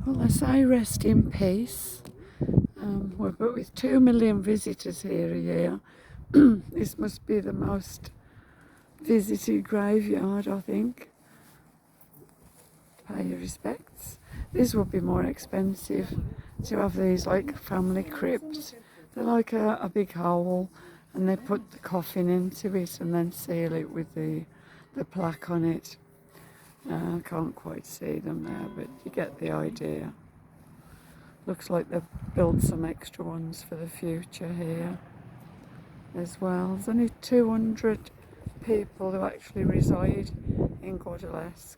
Well, I say rest in peace. But with 2 million visitors here a year, this must be the most visited graveyard, I think. Pay your respects. This would be more expensive to have these like family crypts. They're like a big hole, and they put the coffin into it and then seal it with the plaque on it. I can't quite see them there, but you get the idea. Looks like they've built some extra ones for the future here as well. There's only 200 people who actually reside in Guadalest.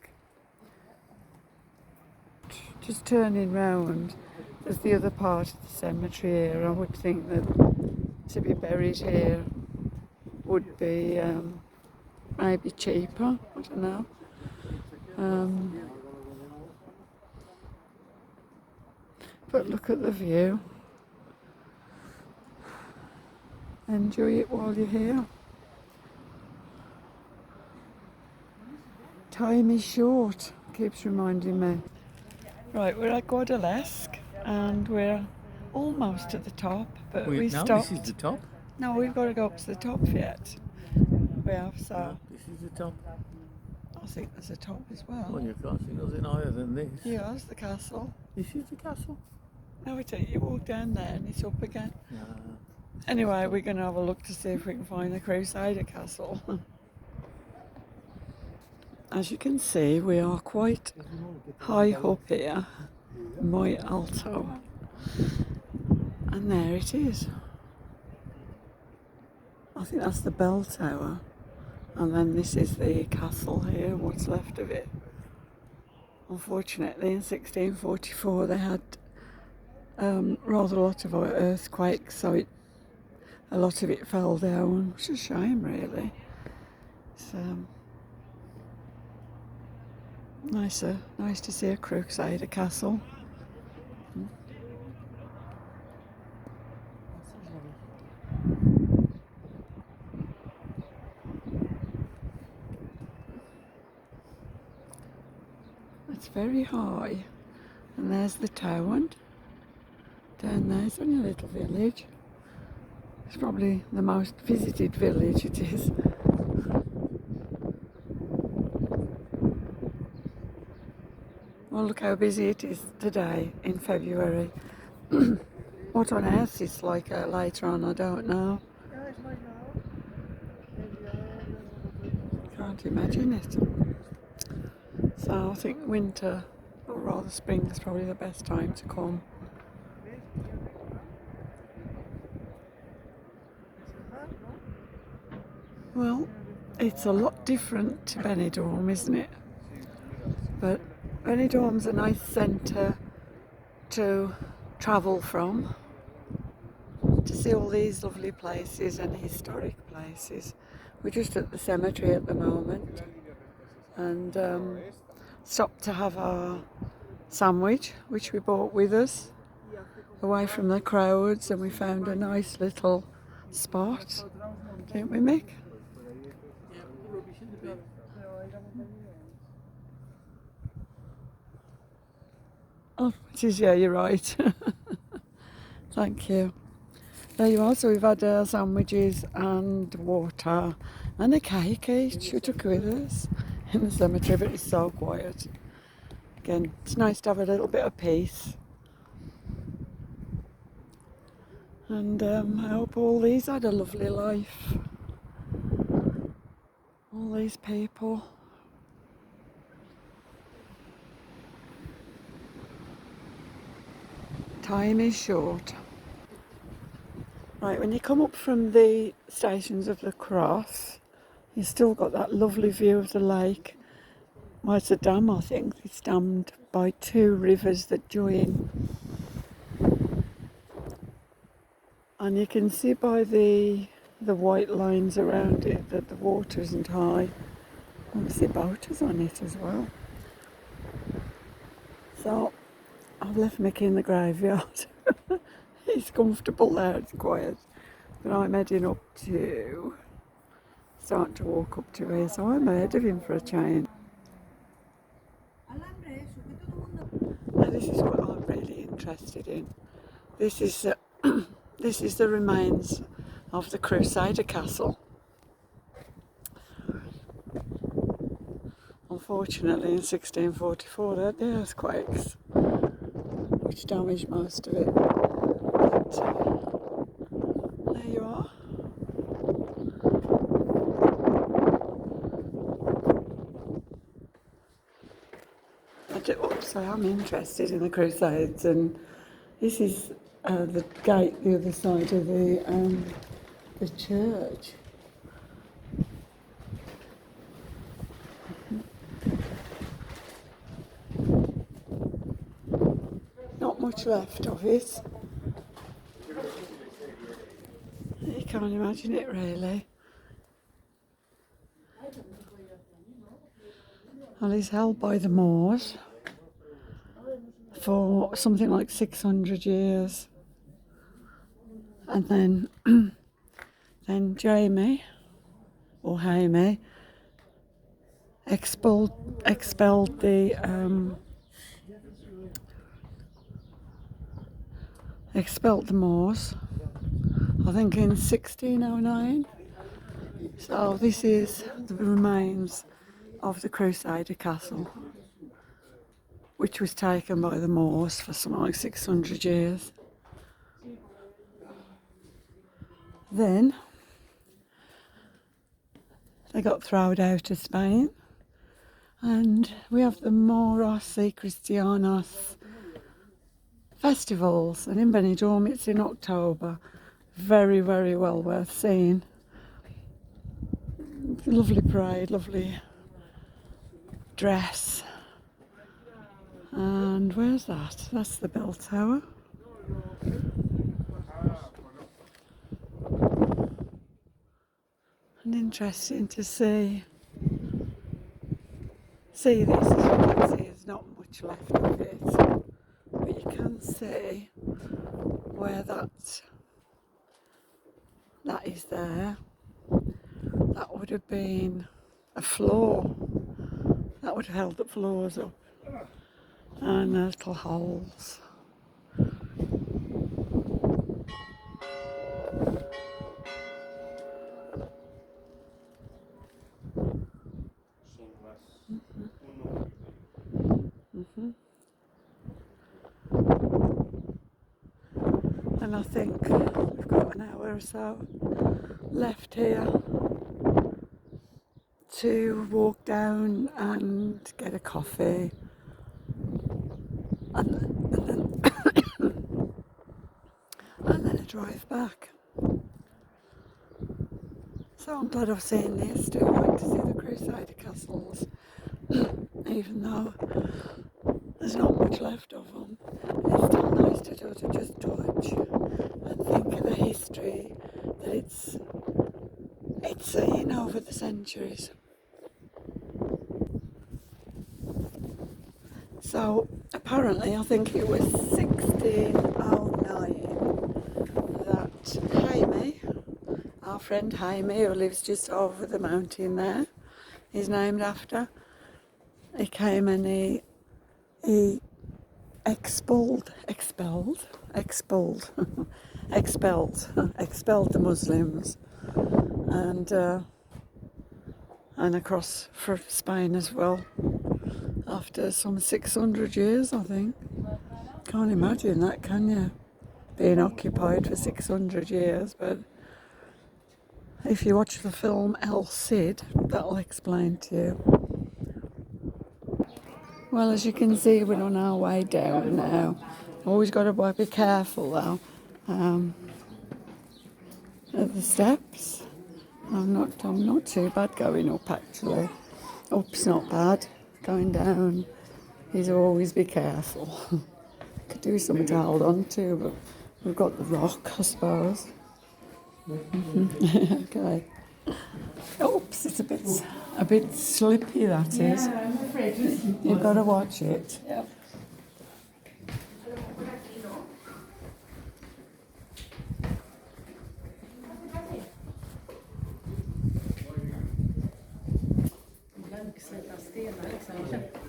Just turning round, there's the other part of the cemetery here. I would think that to be buried here would be maybe cheaper, I don't know. But look at the view. Enjoy it while you're here. Time is short, keeps reminding me. Right, we're at Guadalest and we're almost at the top, but we stopped. This is the top? No, we've got to go up to the top yet. We have, so. No, this is the top. I think there's a top as well. Well, you can't see nothing higher than this. Yes, the castle. This is the castle? No, you walk down there and it's up again. No. Anyway, we're going to have a look to see if we can find the Crusader Castle. As you can see, we are quite high up here, muy alto, and there it is. I think that's the bell tower, and then this is the castle here, what's left of it. Unfortunately, in 1644 they had rather a lot of earthquakes, so a lot of it fell down, which is a shame really. It's nice to see a Crusader castle. It's very high, and there's the town. Down there's only a little village. It's probably the most visited village it is. Well, look how busy it is today in February. What on earth it's like later on, I don't know. Can't imagine it. So I think winter, or rather spring, is probably the best time to come. Well, it's a lot different to Benidorm, isn't it? But Benidorm's a nice centre to travel from, to see all these lovely places and historic places. We're just at the cemetery at the moment, and stopped to have our sandwich, which we brought with us, away from the crowds, and we found a nice little spot, didn't we, Mick? Oh, it is, yeah, you're right. Thank you. There you are, so we've had our sandwiches and water and a cake each we took with us in the cemetery, but it's so quiet. Again, it's nice to have a little bit of peace. And I hope all these had a lovely life. All these people. Time is short. Right, when you come up from the Stations of the Cross, you've still got that lovely view of the lake. Well, it's a dam, I think. It's dammed by 2 rivers that join. And you can see by the white lines around it that the water isn't high. Obviously boaters on it as well. So I've left Mickey in the graveyard. He's comfortable there, it's quiet. But I'm heading up to, starting to walk up to here, so I'm ahead of him for a change. Now this is what interested in. This is this is the remains of the Crusader Castle. Unfortunately, in 1644, they had the earthquakes, which damaged most of it. But there you are. I am interested in the Crusades, and this is the gate, the other side of the church. Not much left of it. You can't imagine it really. Well, it's held by the Moors for something like 600 years. And then then Jaime expelled the Moors, I think in 1609. So this is the remains of the Crusader Castle, which was taken by the Moors for something like 600 years. Then they got thrown out of Spain, and we have the Moros y Cristianos festivals, and in Benidorm it's in October. Very, very well worth seeing. Lovely parade, lovely dress. And where's that? That's the bell tower. And interesting to see this. As you can see, there's not much left of it, but you can see where that is there. That would have been a floor. That would have held the floors up, and little holes. And I think we've got an hour or so left here to walk down and get a coffee, and then a drive back. So I'm glad I've seen this. Do like to see the Crusader castles, even though there's not much left of them. It's still nice to just touch and think of the history that it's seen over the centuries. So apparently, I think it was 1609 that Jaime, our friend Jaime, who lives just over the mountain there, he's named after. He came and he expelled the Muslims, and across for Spain as well. After some 600 years, I think. Can't imagine that, can you? Being occupied for 600 years, but if you watch the film El Cid, that'll explain to you. Well, as you can see, we're on our way down now. Always got to be careful though. At the steps. I'm not too bad going up actually. Up's not bad. Going down is always be careful. Could do something to hold on to, but we've got the rock, I suppose. Okay. Oops, it's a bit slippy, that is. Yeah, I'm afraid. You've got to watch it. Yep.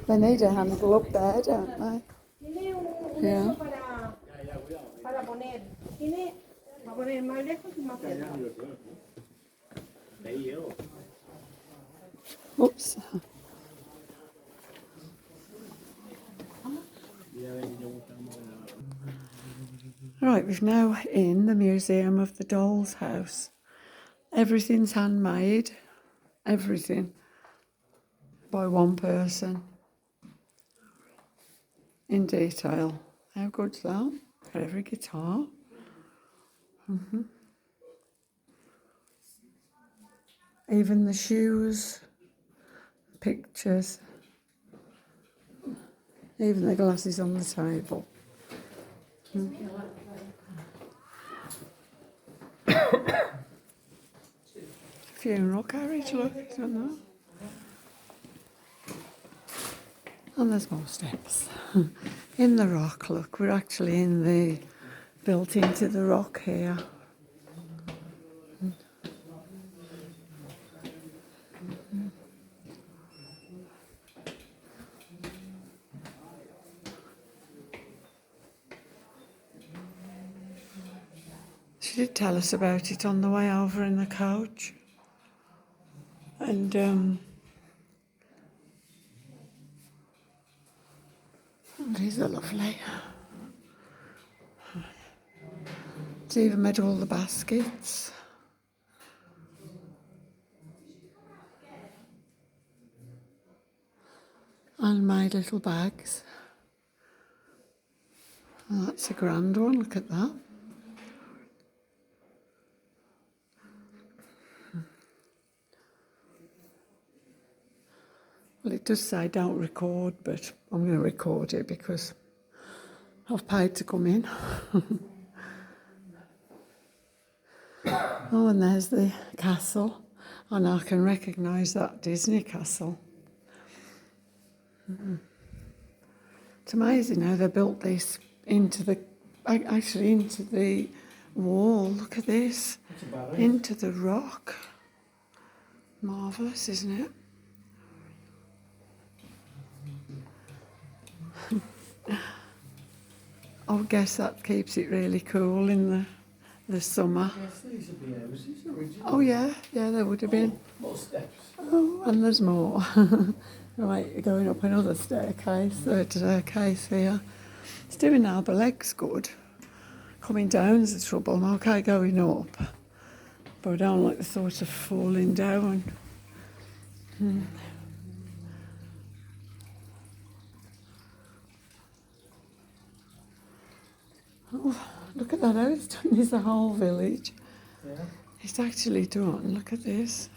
They need a handle up there, don't they? Yeah. Oops. Right, we're now in the Museum of the Doll's House. Everything's handmade, everything, by one person, in detail. How good's that? Got every guitar. Even the shoes, pictures, even the glasses on the table. Funeral carriage, look, isn't that? And there's more steps. In the rock, look, we're actually in the, built into the rock here. She did tell us about it on the way over in the coach. And these are lovely. It's even made all the baskets. And made little bags. Oh, that's a grand one, look at that. Well, it does say don't record, but I'm going to record it because I've paid to come in. Oh, and there's the castle. And I can recognise that Disney castle. It's amazing how they built this into the, actually into the wall. Look at this. Into the rock. Marvellous, isn't it? I would guess that keeps it really cool in the summer. Yes, these are the houses originally. Oh yeah, there would have been. More steps. Oh, and there's more. Right, you're going up another staircase, third staircase here. It's doing now, the leg's good. Coming down's the trouble. I'm okay going up, but I don't like the thought of falling down. Oh, look at that, how it's done this, the whole village. Yeah. It's actually done, look at this.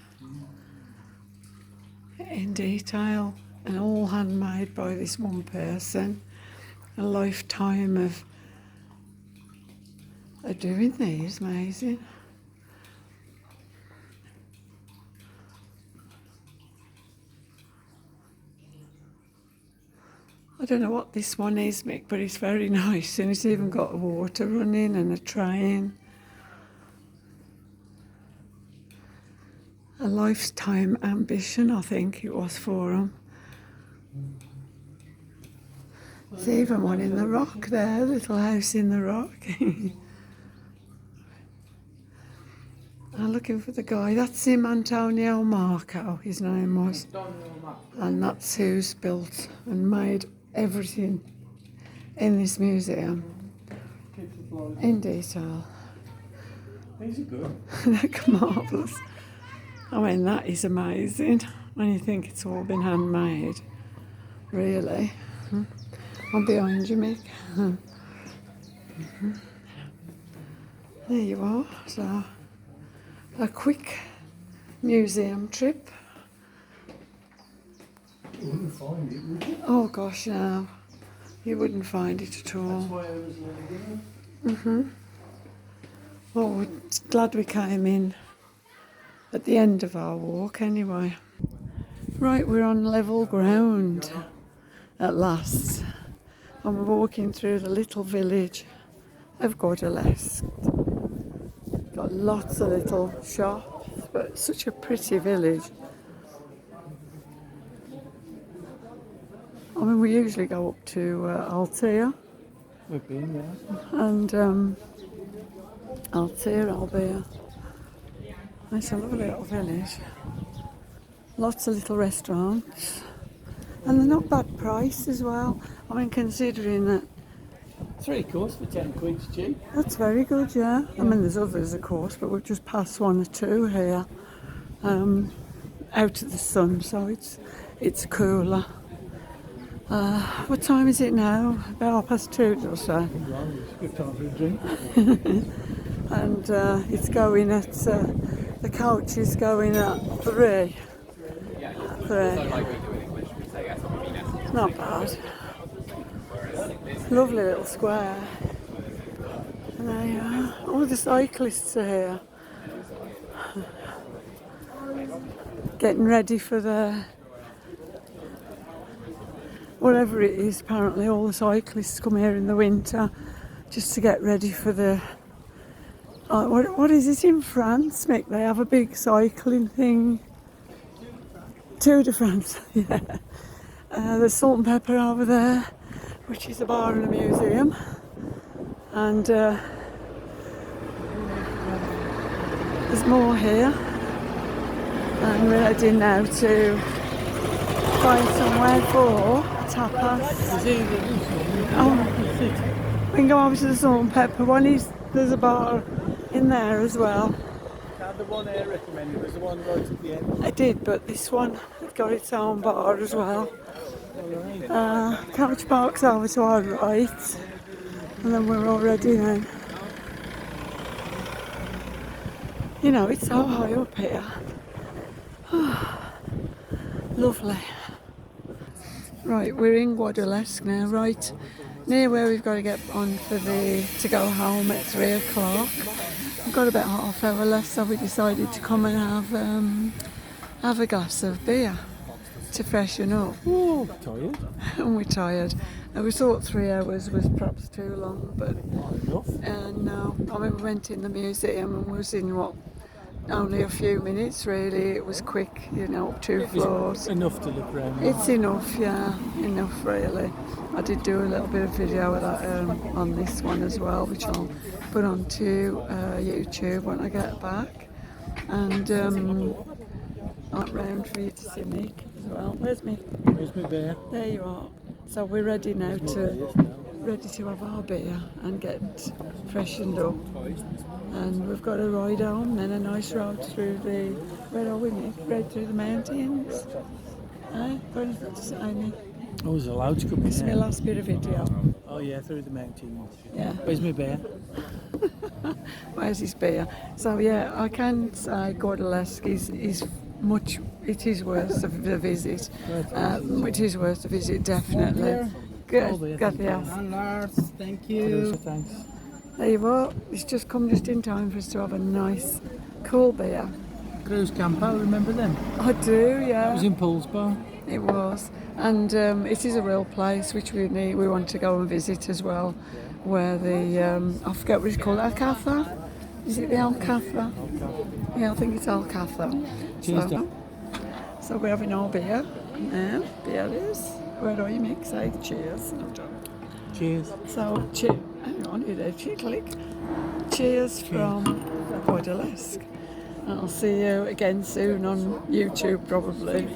In detail, and all handmade by this one person. A lifetime of doing these, amazing. I don't know what this one is, Mick, but it's very nice, and it's even got water running and a train. A lifetime ambition, I think it was for them. There's even one in the rock there, little house in the rock. I'm looking for the guy. That's him, Antonio Marco, his name was. And that's who's built and made everything in this museum in detail. These are good. They're marvellous. I mean, that is amazing when you think it's all been handmade. Really. I'm behind you, Mick. There you are. So, a quick museum trip. You wouldn't find it, would you? Oh gosh, no. You wouldn't find it at all. That's why I was leaving. Well, we're glad we came in at the end of our walk anyway. Right, we're on level ground at last. And we're walking through the little village of Guadalest. Got lots of little shops, but such a pretty village. I mean, we usually go up to Altea, We've been there. And I'll be here. It's a lovely little village. Lots of little restaurants. And they're not bad price as well. I mean, considering that 3 course for 10 quid's cheap. that's very good, yeah. I mean, there's others, of course, but we've just passed 1 or 2 here, out of the sun, so it's cooler. What time is it now? About 2:30 or so. Well, it's a good time for a drink. And it's going at the coach is going at 3. 3. Not bad. Lovely little square. And there you are. All the cyclists are here. Getting ready for the whatever it is. Apparently all the cyclists come here in the winter just to get ready for the what is it in France, Mick? They have a big cycling thing. Tour de France, yeah. There's Salt and Pepper over there, which is a bar and a museum. And there's more here. And we're heading now to find somewhere for tapas. Oh, we can go over to the Salt and Pepper one. There's a bar in there as well. The one I recommended was the one right at the end. I did, but this one has got its own bar as well. Couch Park's over to our right, and then we're all ready then. You know, it's so high up here. Lovely. Right, we're in Guadalest now, right near where we've got to get on to go home at 3 o'clock. We've got about half hour left, so we decided to come and have a glass of beer to freshen up. Oh, tired. And we're tired. And we thought 3 hours was perhaps too long, but Enough. no. I mean, we went in the museum and was in only a few minutes really. It was quick, up 2 floors. Enough to look around. It's enough, yeah, enough really. I did do a little bit of video of that on this one as well, which I'll put onto YouTube when I get back. And I'll round for you to see Mick as well. Where's Mick? Where's my bear? There you are. So we're ready now to have our beer and get freshened up. And we've got a ride home, then a nice road through where are we, Mick? Right through the mountains. Got anything to say, Mick? Oh, there's a loudspeaker. This is my last bit of video. Oh yeah, through the mountains. Yeah. Where's my bear? Where's his beer? So yeah, I can say Guadalest is much. It is worth the visit. It is worth the visit, definitely. Good. Got the house. And Lars, thank you. Thanks. There you are. It's just come just in time for us to have a nice, cool beer. Cruz Campo, remember them? I do, yeah. It was in Paul's bar. It was, and it is a real place which we want to go and visit as well. Where I forget what it's called, Alcatha? Is it the Alcatha? Yeah, I think it's Alcatha. Cheers, Doc. So we're having our beer now. Beer is. Where are you, Mick? Say cheers. Cheers. So, hang on, you there, click. Cheers from Guadalest. And I'll see you again soon on YouTube probably.